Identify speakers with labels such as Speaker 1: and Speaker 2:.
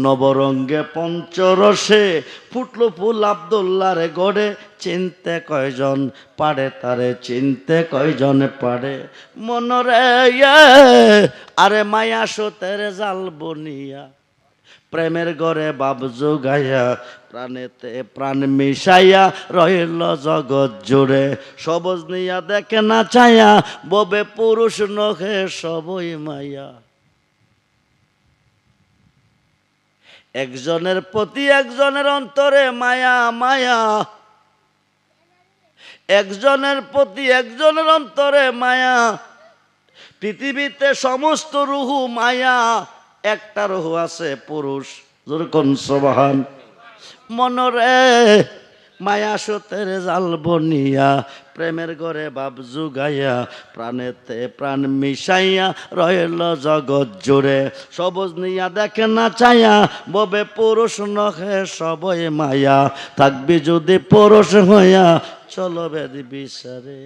Speaker 1: নবরঙ্গে পঞ্চরসে ফুটলো ফুল আব্দুল্লাহর গড়ে, চিনতে কয়জন পারে তারে, চিনতে কয়জন পারে। মনরে আরে মায়া সতের জাল বনিয়া, প্রেমের ঘরে বাপ জোগাইয়া, প্রাণেতে প্রাণ মিশাইয়া রইল জগৎ জুড়ে। সবজ নিয়া দেখে না চায়া, ববে পুরুষ নহে সবই মায়া। একজনের প্রতি একজনের অন্তরে মায়া মায়া, একজনের প্রতি একজনের অন্তরে মায়া। পৃথিবীতে সমস্ত রুহু মায়া, একটা রুহু আছে পুরুষ, যেরকম সুবহান। মনরে মায়া সতের জাল বনিয়া, প্রেমের ঘরে বাপ জুগাইয়া, প্রাণেতে প্রাণ মিশাইয়া রইল জগৎ জুড়ে। সবজ নিয়া দেখে না চায়া, ববে পুরুষ নহে সবই মায়া। থাকবি যদি পুরুষ হইয়া, চলো বেদি বিচারে।